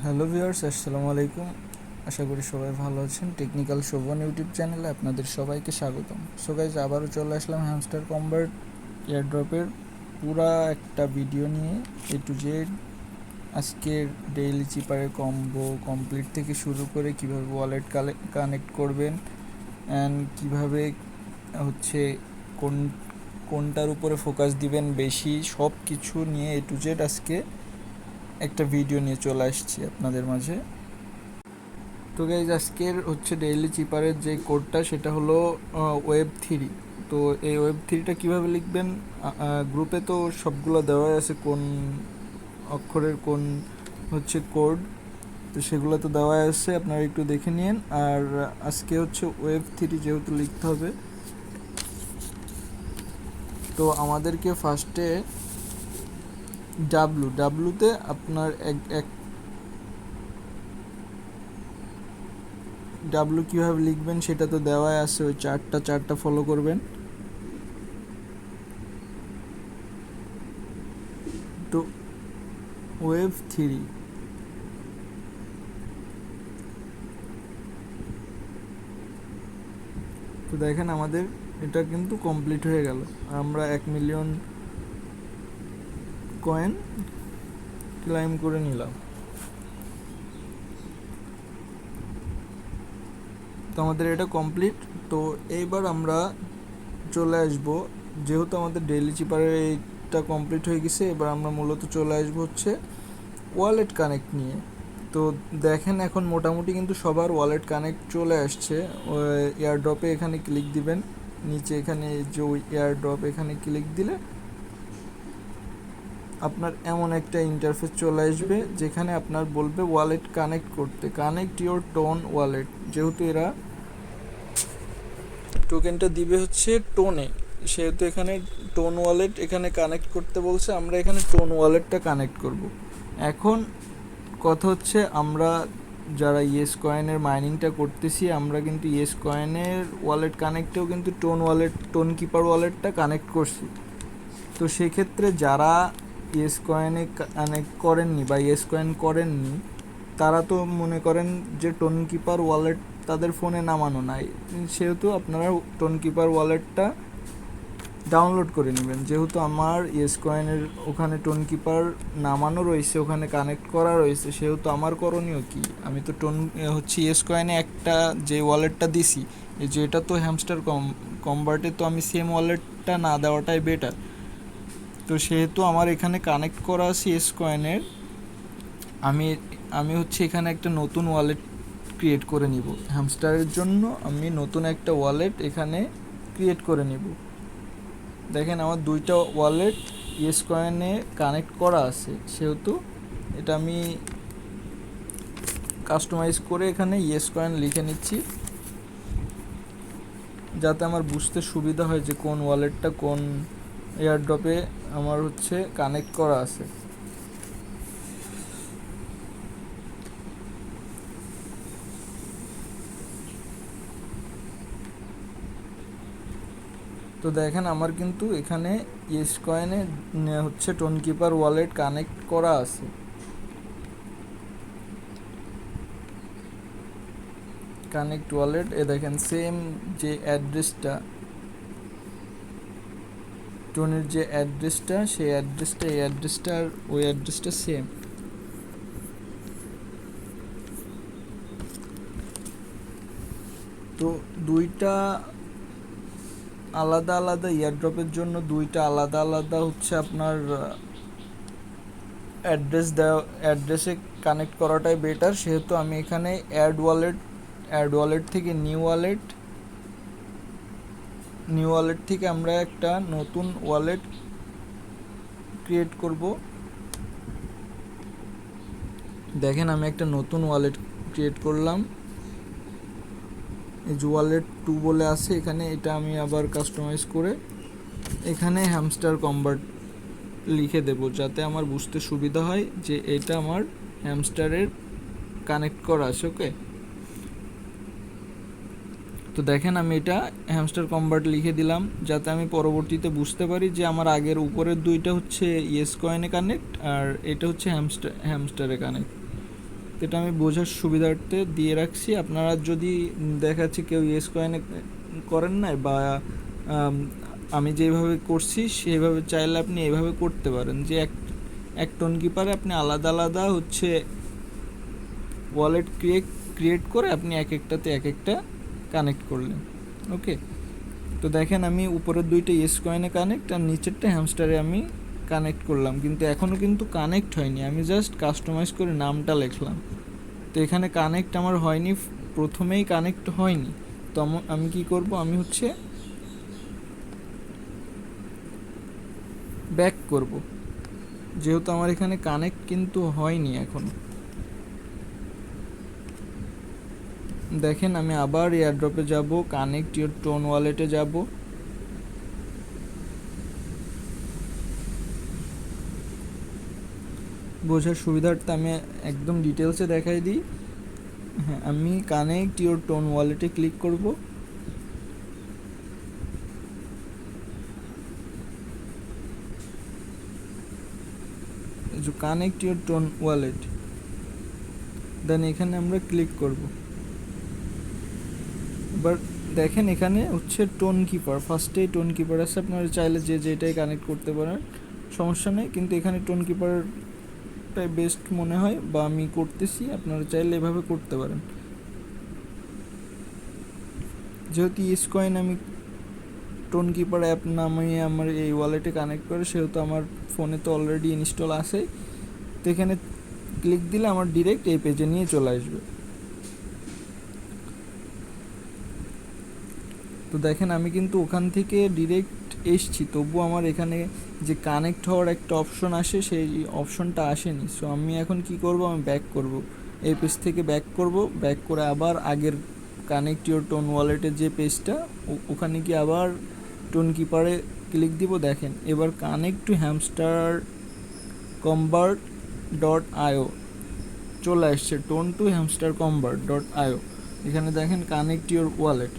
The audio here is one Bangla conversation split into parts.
হ্যালো ভিউয়ার্স, আসসালামু আলাইকুম। আশা করি সবাই ভালো আছেন। টেকনিক্যাল শোভন ইউটিউব চ্যানেলে আপনাদের সবাইকে স্বাগতম। সো গাইজ, আবারও চলে আসলাম হ্যামস্টার কম্বাট এয়ারড্রপের পুরা একটা ভিডিও নিয়ে, এ টু জেড। আজকের ডেইলি চিপারের কম্বো কমপ্লিট থেকে শুরু করে কিভাবে ওয়ালেট কানেক্ট করবেন অ্যান্ড কিভাবে হচ্ছে কোন কোনটার উপরে ফোকাস দিবেন বেশি, সব কিছু নিয়ে এ টু জেড আজকে একটা ভিডিও নিয়ে চলে আসছি আপনাদের মাঝে। তো গাইজ, আজকের হচ্ছে ডেইলি চিপারের যে কোডটা সেটা হলো ওয়েব 3। তো এই ওয়েব 3টা কীভাবে লিখবেন, গ্রুপে তো সবগুলো দেওয়াই আছে, কোন অক্ষরের কোন হচ্ছে কোড, তো সেগুলো তো দেওয়াই আছে, আপনারা একটু দেখে নিন। আর আজকে হচ্ছে ওয়েব 3 যেহেতু লিখতে হবে, তো আমাদেরকে ফার্স্টে ডাব্লুতে আপনার এক ডাব্লু কীভাবে লিখবেন সেটা তো দেওয়াই আছে, ওই চারটা ফলো করবেন। তো ওয়েব 3, তো দেখেন আমাদের এটা কিন্তু কমপ্লিট হয়ে গেল। আমরা 1 মিলিয়ন কয়েন ক্লাইম করে নিলাম। তো আমাদের এটা কমপ্লিট। তো এইবার আমরা চলে আসব, যেহেতু আমাদের ডেইলি চিপারের এইটা কমপ্লিট হয়ে গেছে, এবার আমরা মূলত চলে আসবো হচ্ছে ওয়ালেট কানেক্ট নিয়ে। তো দেখেন এখন মোটামুটি কিন্তু সবার ওয়ালেট কানেক্ট চলে আসছে। এয়ারড্রপে এখানে ক্লিক দিবেন, নিচে এখানে যে ওই এয়ারড্রপ এখানে ক্লিক দিলে আপনার এমন একটা ইন্টারফেস চলে আসবে যেখানে আপনার বলবে ওয়ালেট কানেক্ট করতে, কানেক্ট ইওর টোন ওয়ালেট। যেহেতু এরা টোকেনটা দিবে হচ্ছে টোনে, সেহেতু এখানে টোন ওয়ালেট এখানে কানেক্ট করতে বলছে, আমরা এখানে টোন ওয়ালেটটা কানেক্ট করব। এখন কথা হচ্ছে, আমরা যারা ইয়েস কয়েনের মাইনিংটা করতেছি, আমরা কিন্তু ইয়েস কয়েনের ওয়ালেট কানেক্টেও কিন্তু টোন কিপার ওয়ালেটটা কানেক্ট করছি। তো সেক্ষেত্রে যারা ইয়েস কয়েনে কানেক্ট করেননি বা ইয়েস কয়েন করেননি, তারা তো মনে করেন যে টোন কিপার ওয়ালেট তাদের ফোনে নামানো নাই, সেহেতু আপনারা টোন কিপার ওয়ালেটটা ডাউনলোড করে নেবেন। যেহেতু আমার ইয়েস কয়েনের ওখানে টোন কিপার নামানো রয়েছে, ওখানে কানেক্ট করা রয়েছে, সেহেতু আমার করণীয় কি, আমি তো হচ্ছে ইয়েস কয়েনে একটা যে ওয়ালেটটা দিছি, যে এটা তো হ্যামস্টার কম্বার্টে, তো আমি সেম ওয়ালেটটা না দেওয়াটাই বেটার। তো সেহেতু আমার এখানে কানেক্ট করা আছে ইয়েস কয়েনের, আমি হচ্ছে এখানে একটা নতুন ওয়ালেট ক্রিয়েট করে নিব হ্যামস্টারের জন্য। আমি নতুন একটা ওয়ালেট এখানে ক্রিয়েট করে নিব। দেখেন আমার দুইটা ওয়ালেট ইয়েস কয়েনে কানেক্ট করা আছে, সেহেতু এটা আমি কাস্টমাইজ করে এখানে ইয়েস কয়েন লিখে নিচ্ছি, যাতে আমার বুঝতে সুবিধা হয় যে কোন ওয়ালেটটা কোন এয়ারড্রপে আমার হচ্ছে কানেক্ট করা আছে। তো দেখেন আমার কিন্তু এখানে ইয়েস কয়েনে হচ্ছে টোন কিপার ওয়ালেট কানেক্ট করা আছে। কানেক্ট ওয়ালেট, এ দেখেন সেম যে অ্যাড্রেসটা, টোনের যে অ্যাড্রেসটা, সেই অ্যাড্রেসটা এই অ্যাড্রেসটা আর ওই অ্যাড্রেসটা সেম। তো দুইটা আলাদা আলাদা এয়ারড্রপের জন্য দুইটা আলাদা আলাদা হচ্ছে আপনার অ্যাড্রেসে কানেক্ট করাটাই বেটার। সেহেতু আমি এখানে অ্যাড ওয়ালেট থেকে নিউ ওয়ালেট থেকে আমরা একটা নতুন ওয়ালেট ক্রিয়েট করব। দেখেন আমি একটা নতুন ওয়ালেট ক্রিয়েট করলাম, এই যে ওয়ালেট 2 বলে আছে এখানে, এটা আমি আবার কাস্টমাইজ করে এখানে হ্যামস্টার কম্বার্ট লিখে দেব, যাতে আমার বুঝতে সুবিধা হয় যে এটা আমার হ্যামস্টারের কানেক্ট করা আছে। ওকে, তো দেখেন আমি এটা হ্যামস্টার কম্বার্ট লিখে দিলাম, যাতে আমি পরবর্তীতে বুঝতে পারি যে আমার আগের উপরের দুইটা হচ্ছে ইয়েস কয়েনে কানেক্ট আর এটা হচ্ছে হ্যামস্টারে কানেক্ট। তো এটা আমি বোঝার সুবিধার্থে দিয়ে রাখছি। আপনারা যদি দেখাচ্ছে কেউ ইয়েস কয়েনে করেন নাই বা আমি যেভাবে করছি সেইভাবে চাইলে আপনি এইভাবে করতে পারেন, যে এক টোন কিপারে আপনি আলাদা আলাদা হচ্ছে ওয়ালেট ক্রিয়েট করে আপনি এক একটাতে এক একটা কানেক্ট করলেন। ওকে, তো দেখেন আমি উপরের দুইটা ইয়েস কয়েনে কানেক্ট আর নিচেরটা হ্যামস্টারে আমি কানেক্ট করলাম, কিন্তু এখনও কিন্তু কানেক্ট হয়নি। আমি জাস্ট কাস্টমাইজ করে নামটা লিখলাম, তো এখানে কানেক্ট আমার হয়নি, প্রথমেই কানেক্ট হয়নি। তো আমি কি করব, আমি হচ্ছে ব্যাক করব, যেহেতু আমার এখানে কানেক্ট কিন্তু হয়নি এখন। দেখেন আমি আবার এয়ারড্রপে যাব, কানেক্ট ইওর টোন ওয়ালেটে যাব, বোঝার সুবিধার্থে আমি একদম ডিটেলসে দেখাই দিই। হ্যাঁ, আমি কানেক্ট ইওর টোন ওয়ালেটে ক্লিক করব। কানেক্ট ইওর টোন ওয়ালেট, দেন এখানে আমরা ক্লিক করব। এবার দেখেন এখানে হচ্ছে টোন কিপার, ফার্স্টেই টোন কিপার আছে, আপনারা চাইলে যে যেটাই কানেক্ট করতে পারেন, সমস্যা নেই, কিন্তু এখানে টোন কিপারটাই বেস্ট মনে হয় বা আমি করতেছি, আপনারা চাইলে এভাবে করতে পারেন। যেহেতু ইয়েস কয়েন আমি টোন কিপার অ্যাপ নামিয়ে আমার এই ওয়ালেটে কানেক্ট করে, সেহেতু আমার ফোনে তো অলরেডি ইনস্টল আছে, তো এখানে ক্লিক দিলে আমার ডিরেক্ট এই পেজে নিয়ে চলে আসবে। তো দেখেন আমি কিন্তু ওখান থেকে ডিরেক্ট এসছি, তবু আমার এখানে যে কানেক্ট হওয়ার একটা অপশন আসে সেই অপশনটা আসেনি। সো আমি এখন কি করব, আমি ব্যাক করব, এই পেজ থেকে ব্যাক করব, ব্যাক করে আবার আগের কানেক্ট ইওর টোন ওয়ালেটের যে পেজটা, ওখানে কি আবার টোন কিপারে ক্লিক দিব। দেখেন এবার connect to hamster convert dot io চলে আসছে, tone to hamster convert dot io. এখানে দেখেন কানেক্ট ইওর ওয়ালেট,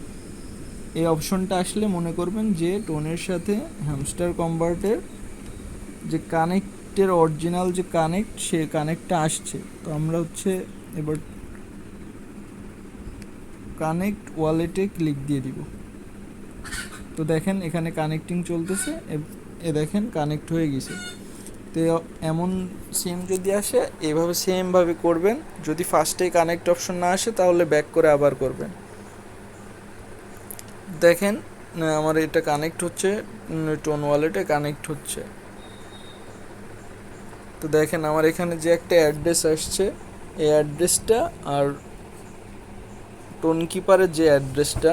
এই অপশনটা আসলে মনে করবেন যে টোনের সাথে হ্যামস্টার কনভার্টের যে কানেক্টের অরিজিনাল যে কানেক্ট, সে কানেক্টটা আসছে। তো আমরা হচ্ছে এবার কানেক্ট ওয়ালেটে ক্লিক দিয়ে দিব। তো দেখেন এখানে কানেক্টিং চলতেছে, এ দেখেন কানেক্ট হয়ে গেছে। তো এমন সেম যদি আসে এইভাবে সেমভাবে করবেন, যদি ফার্স্টেই কানেক্ট অপশন না আসে তাহলে ব্যাক করে আবার করবেন। দেখেন আমার এটা কানেক্ট হচ্ছে, টোন ওয়ালেটে কানেক্ট হচ্ছে। তো দেখেন আমার এখানে যে একটা অ্যাড্রেস আসছে, এই অ্যাড্রেসটা আর টোন কিপারের যে অ্যাড্রেসটা,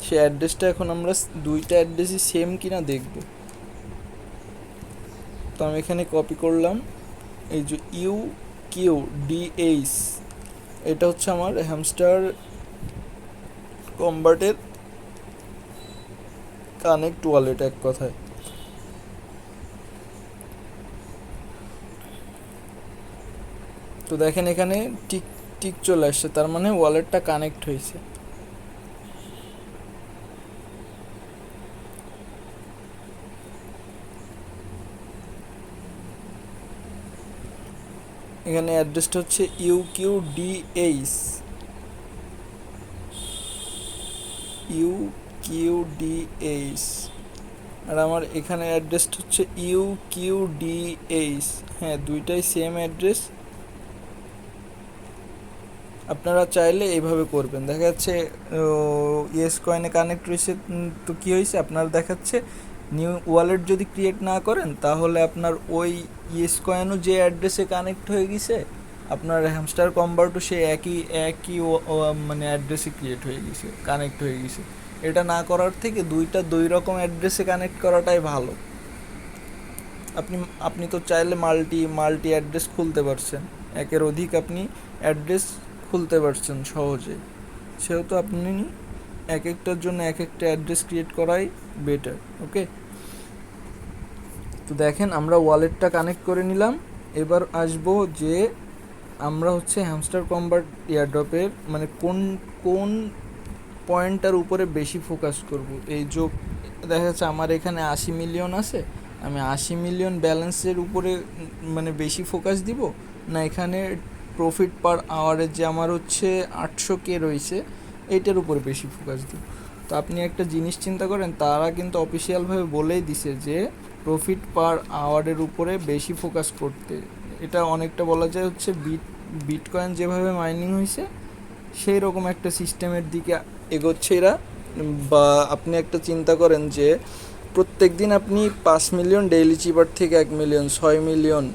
সেই অ্যাড্রেসটা এখন আমরা দুইটা অ্যাড্রেসই সেম কিনা দেখব। তো আমি এখানে কপি করলাম, এই যে UQDH, এটা হচ্ছে আমার হ্যামস্টার কনভার্টের কানেক্ট ওয়ালেট এক কথায়। তো দেখেন এখানে টিক টিক চলে আসছে, তার মানে ওয়ালেটটা কানেক্ট হয়েছে। এখানে অ্যাড্রেসটা হচ্ছে UQDH, আর আমার এখানে অ্যাড্রেসটা হচ্ছে UQDH। হ্যাঁ, দুইটাই সেম অ্যাড্রেস। আপনারা চাইলে এইভাবে করবেন। দেখা যাচ্ছে ইয়েস কয়েনে কানেক্ট রয়েছে, তো কী হয়েছে আপনার দেখাচ্ছে নিউ ওয়ালেট যদি ক্রিয়েট না করেন তাহলে আপনার ওই ইয়েস কয়েনও যে অ্যাড্রেসে কানেক্ট হয়ে গেছে, আপনার হ্যামস্টার কনভার্টও সে একই মানে অ্যাড্রেসে ক্রিয়েট হয়ে গেছে, কানেক্ট হয়ে গেছে। এটা না করার থেকে দুই রকম অ্যাড্রেসে কানেক্ট করাটাই ভালো। আপনি তো চাইলে মাল্টি অ্যাড্রেস খুলতে পারছেন, একের অধিক আপনি অ্যাড্রেস খুলতে পারছেন সহজে, সেহেতু আপনি এক একটার জন্য এক একটা অ্যাড্রেস ক্রিয়েট করাই বেটার। ওকে, তো দেখেন আমরা ওয়ালেটটা কানেক্ট করে নিলাম। এবার আসবো যে আমরা হচ্ছে হ্যামস্টার কনভার্ট এয়ারড্রপের মানে কোন পয়েন্টটার উপরে বেশি ফোকাস করব। এই যোগ দেখা যাচ্ছে আমার এখানে 80 মিলিয়ন আছে, আমি 80 মিলিয়ন ব্যালেন্সের উপরে মানে বেশি ফোকাস দিব, না এখানে প্রফিট পার আওয়ারে যে আমার হচ্ছে 800K রয়েছে, এইটার উপরে বেশি ফোকাস দিব। তো আপনি একটা জিনিস চিন্তা করেন, তারা কিন্তু অফিসিয়ালভাবে বলেই দিছে যে প্রফিট পার আওয়ারের উপরে বেশি ফোকাস করতে। এটা অনেকটা বলা যায় হচ্ছে বিটকয়েন যেভাবে মাইনিং হয়েছে সেই রকম একটা সিস্টেমের দিকে এগোচ্ছে এরা। বা আপনি একটা চিন্তা করেন যে প্রত্যেক দিন আপনি 5 মিলিয়ন ডেইলি চিপার থেকে 1 মিলিয়ন, 6 মিলিয়ন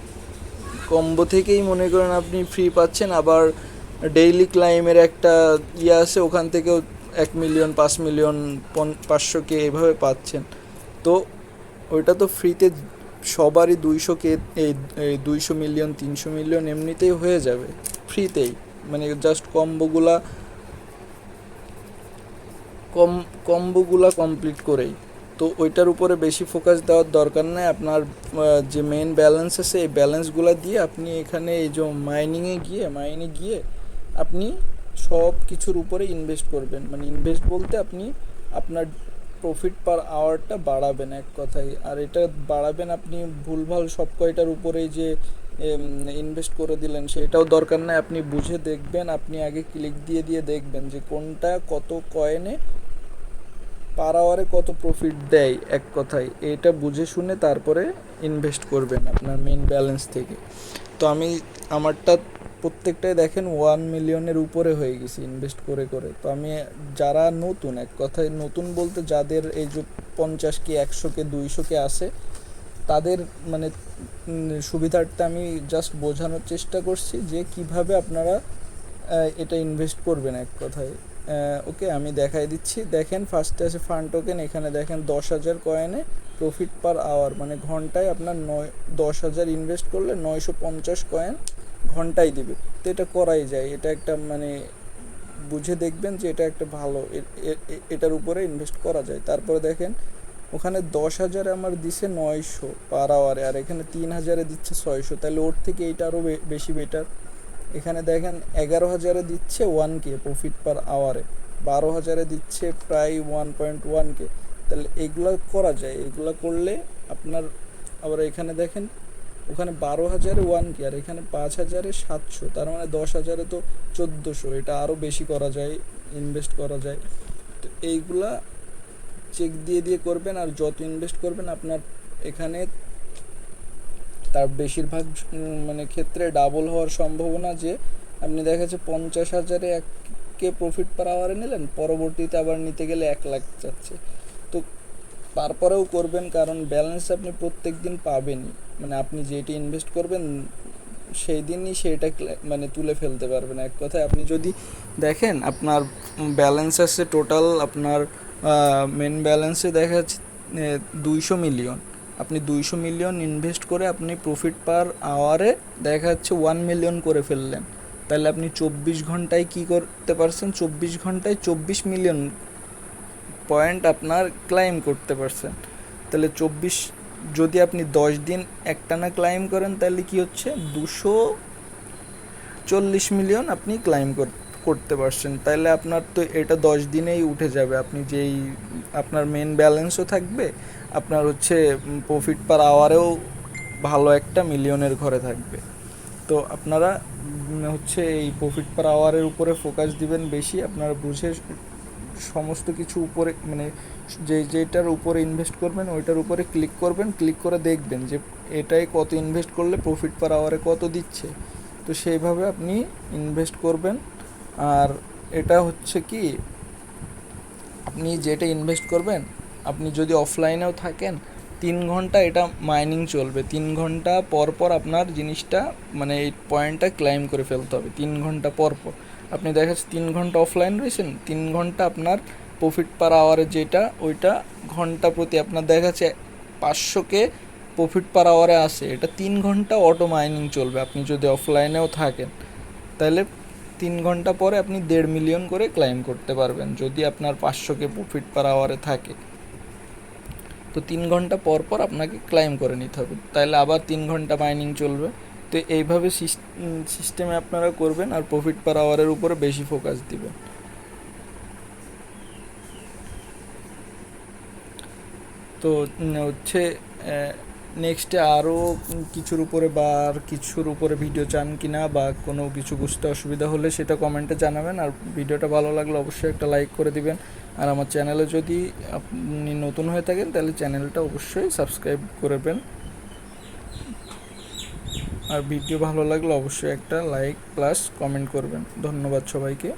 কম্বো থেকেই মনে করেন আপনি ফ্রি পাচ্ছেন। আবার ডেইলি ক্লাইমের একটা আছে, ওখান থেকেও 1 মিলিয়ন, 5 মিলিয়ন, 500K এভাবে পাচ্ছেন। তো ওইটা তো ফ্রিতে সবারই 200K, এই 200 মিলিয়ন, 300 মিলিয়ন এমনিতেই হয়ে যাবে ফ্রিতেই, মানে জাস্ট কম্বোগুলা কমপ্লিট করেই। তো ওইটার উপরে বেশি ফোকাস দেওয়ার দরকার নেই। আপনার যে মেইন ব্যালেন্স আছে এই ব্যালেন্সগুলো দিয়ে আপনি এখানে এই যে মাইনে গিয়ে আপনি সব কিছুর উপরে ইনভেস্ট করবেন। মানে ইনভেস্ট বলতে আপনি আপনার প্রফিট পার আওয়ারটা বাড়াবেন এক কথায়। আর এটা বাড়াবেন আপনি ভুলভাল সব কয়টার উপরেই যে ইনভেস্ট করে দিলেন সেটাও দরকার নাই। আপনি বুঝে দেখবেন, আপনি আগে ক্লিক দিয়ে দেখবেন যে কোনটা কত কয়েনে পার আওয়ারে কত প্রফিট দেয় এক কথায়। এটা বুঝে শুনে তারপরে ইনভেস্ট করবেন আপনার মেইন ব্যালেন্স থেকে। তো আমি আমারটা প্রত্যেকটাই দেখেন 1 মিলিয়নের উপরে হয়ে গেছি ইনভেস্ট করে। তো আমি যারা নতুন, এক কথায় নতুন বলতে যাদের এই যে 50K, 100K, 200K আছে, তাদের মানে সুবিধার্থে আমি জাস্ট বোঝানোর চেষ্টা করছি যে কিভাবে আপনারা এটা ইনভেস্ট করবেন এক কথায়। ওকে, আমি দেখাই দিচ্ছি। দেখেন ফার্স্টে আছে ফান্ড টোকেন, এখানে দেখেন 10,000 কয়েনে প্রফিট পার আওয়ার, মানে ঘন্টায় আপনার 10,000 ইনভেস্ট করলে 950 কয়েন ঘন্টায় দিবে। তো এটা করাই যায়, এটা একটা মানে বুঝে দেখবেন যে এটা একটা ভালো, এটার উপরে ইনভেস্ট করা যায়। তারপরে দেখেন ওখানে 10,000 আমার দিছে 900 পার আওয়ারে, আর এখানে 3,000 দিচ্ছে 600, তাহলে ওর থেকে এইটা আরও বেশি বেটার। এখানে দেখেন 11,000 দিচ্ছে 1K প্রফিট পার আওয়ারে, 12,000 দিচ্ছে প্রায় 1.1K। তাহলে এইগুলো করা যায়, এগুলো করলে আপনার। আবার এখানে দেখেন ওখানে 12,000 1K, আর এখানে 5,000 700, তার মানে 10,000 তো 1,400। এটা আরও বেশি করা যায়, ইনভেস্ট করা যায়। তো এইগুলা চেক দিয়ে করবেন, আর যত ইনভেস্ট করবেন আপনার এখানে তার বেশিরভাগ মানে ক্ষেত্রে ডাবল হওয়ার সম্ভাবনা। যে আপনি দেখা যাচ্ছে 50,000 1K প্রফিট পার আওয়ারে নিলেন, পরবর্তীতে আবার নিতে গেলে 1 লাখ যাচ্ছে। তো তারপরেও করবেন, কারণ ব্যালেন্স আপনি প্রত্যেক দিন পাবেনই। মানে আপনি যেটি ইনভেস্ট করবেন সেই দিনই সেটা মানে তুলে ফেলতে পারবেন এক কথায়। আপনি যদি দেখেন আপনার ব্যালেন্স আছে টোটাল, আপনার মেন ব্যালেন্সে দেখা যাচ্ছে 200 মিলিয়ন। আপনি 200 মিলিয়ন ইনভেস্ট করে আপনি প্রফিট পার আওয়ারে দেখা যাচ্ছে 1 মিলিয়ন করে ফেললেন। তাহলে আপনি 24 ঘন্টায় কী করতে পারছেন? 24 ঘন্টায় 24 মিলিয়ন পয়েন্ট আপনার ক্লাইম করতে পারছেন। তাহলে যদি আপনি 10 দিন একটানা ক্লাইম করেন, তাহলে কি হচ্ছে 240 মিলিয়ন আপনি ক্লাইম করতে পারছেন। তাহলে আপনার তো এটা 10 দিনেই উঠে যাবে। আপনি যেই আপনার মেন ব্যালেন্সও থাকবে, আপনার হচ্ছে প্রফিট পার আওয়ারেও ভালো একটা মিলিয়নের ঘরে থাকবে। তো আপনারা হচ্ছে এই প্রফিট পার আওয়ারের উপরে ফোকাস দিবেন বেশি। আপনারা বুঝে সমস্ত কিছু উপরে মানে যেটার উপরে ইনভেস্ট করবেন ওইটার উপরে ক্লিক করবেন, ক্লিক করে দেখবেন যে এটাই কত ইনভেস্ট করলে প্রফিট পার আওয়ারে কত দিচ্ছে। তো সেইভাবে আপনি ইনভেস্ট করবেন। আর এটা হচ্ছে কি, আপনি যেটা ইনভেস্ট করবেন, আপনি যদি অফলাইনেও থাকেন 3 ঘন্টা এটা মাইনিং চলবে। 3 ঘন্টা পর পর আপনার জিনিসটা মানে এই পয়েন্টটা ক্লাইম করে ফেলতে হবে 3 ঘন্টা পর পর। আপনি দেখা যাচ্ছে 3 ঘন্টা অফলাইন রয়েছেন, 3 ঘন্টা আপনার প্রফিট পার আওয়ারে যেটা ওইটা ঘন্টা প্রতি আপনার দেখা যাচ্ছে 500K প্রফিট পার আওয়ারে আসে। এটা 3 ঘন্টা অটো মাইনিং চলবে আপনি যদি অফলাইনেও থাকেন। তাহলে 3 ঘন্টা পরে আপনি 1.5 মিলিয়ন করে ক্লাইম করতে পারবেন যদি আপনার 500K প্রফিট পার আওয়ারে থাকে। তো 3 ঘন্টা পর পর আপনাকে ক্লাইম করে নিতে হবে, তাহলে আবার 3 ঘন্টা মাইনিং চলবে। তো এইভাবে সিস্টেমে আপনারা করবেন, আর প্রফিট পার আওয়ারের উপরে বেশি ফোকাস দিবেন। তো হচ্ছে নেক্সটে আরও কিছুর উপরে বা আর কিছুর উপরে ভিডিও চান কি না, বা কোনো কিছু বুঝতে অসুবিধা হলে সেটা কমেন্টে জানাবেন। আর ভিডিওটা ভালো লাগলে অবশ্যই একটা লাইক করে দিবেন। আর আমার চ্যানেলে যদি আপনি নতুন হয়ে থাকেন তাহলে চ্যানেলটা অবশ্যই সাবস্ক্রাইব করবেন। আর ভিডিও ভালো লাগলে অবশ্যই একটা লাইক প্লাস কমেন্ট করবেন। ধন্যবাদ সবাইকে।